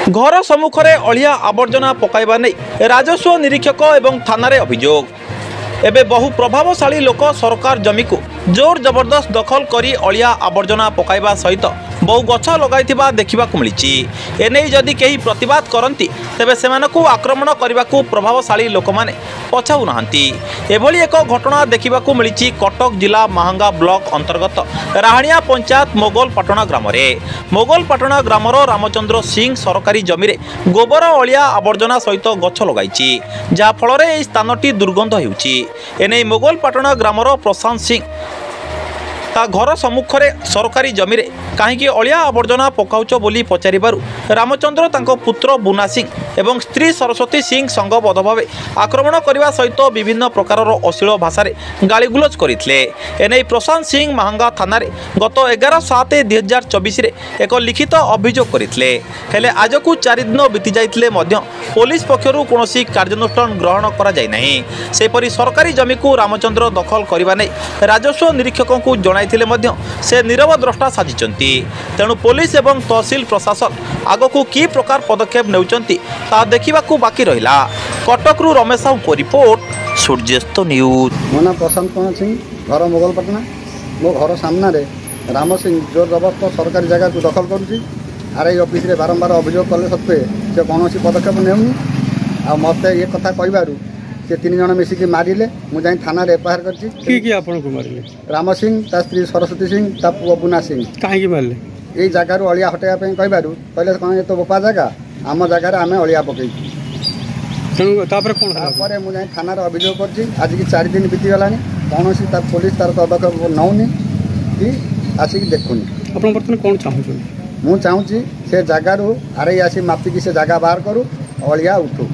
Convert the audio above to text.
घर सम्मुखें अलिया आवर्जना पकाइबा नहीं राजस्व निरीक्षक एवं थाना अभियोग। एबे बहु प्रभावशाली लोक सरकार जमी को जोर जबरदस्त दखल करी अलिया आवर्जना पकाइबा सहित बहु गछ लगाइथिबा देखिबाकु मिलिछि। एनै जदि केही प्रतिवाद करंती तेबे सेमानकु आक्रमण करबाकू प्रभावशाली लोक माने पछाउ नाहंती। एभली एक घटना देखिबाकू मिलिछि कटक जिला महांगा ब्लॉक अंतर्गत राहणिया पंचायत मोगलपाटना ग्राम रे। मोगलपाटना ग्रामर रामचंद्र सिंह सरकारी जमी रे गोबर अलिया आवर्जना सहित गछ लगाइछि, जा फल रे एई स्थानटी दुर्गंध हेउछि। एनै मोगलपाटना ग्रामर प्रशांत सिंह ता घर सम्मुखें सरकारी जमी रे कहीं अलिया आवर्जना पकाउच बोली पचारिबारु रामचंद्र तांको पुत्र बुना सिंह एवं स्त्री सरस्वती सिंह संगबद्ध भाव आक्रमण करने सहित विभिन्न प्रकार अश्लील भाषा गाड़ीगुलज करते। एने प्रशांत सिंह महांगा थाना गत 11/7/2024 एक लिखित अभियोग करते। हेले आज को 4 दिन बीती जाइतिले मध्य पुलिस पक्षरु कोनोसी कार्यानुष्ठान ग्रहण करा जाय नाही। सेपरि सरकारी जमी को रामचंद्र दखल करबा नै राजस्व निरीक्षक को जणाइतिले मध्य से नीरव द्रष्टा साजिचंती। तेणु पुलिस एवं तहसील प्रशासन आगकू की प्रकार पदक्षेप नेउचंती ता देखिबाकू बाकी रहिला। कटकरू रमेश साहू को रिपोर्ट, सूर्यास्त न्यूज। मो नाम प्रशांत कुमार सिंह, घर मोगलपाटना। मो घर सामने राम सिंह जोर जबरदस्त सरकारी जगह को दखल करुच्ची। आरआई ऑफिस रे बारंबार अभियोग कले सत्वे से कौन पदक्षेप नेउनी। आ मते ये कथा कहबारू से 3 जन मिसिकी मारिले। मु जाई थाना रे एफआईआर करछि। की आपन को मारिले? राम सिंह ता स्त्री सरस्वती सिंह ता पुआ बुना सिंह। काहे की मारले? एई जगह रो अलिया हटाया पे कहबारू कहले कोन तो बोपा जगह आम जगह रे आमे अलिया पकई। तेणु तापर कोन हला? तापर मु जाई थाना रे अभियोग करछि। आज की 4 दिन बीती गलानी कोनोसी ता पुलिस तार पदक्षेप नौनी कि आसिक देखुनी। आपण बर्तन कोन चाहू? मु चाहूँ से जगह रू आरआई आसी मापिकी से जगह बाहर करू अलिया उठू।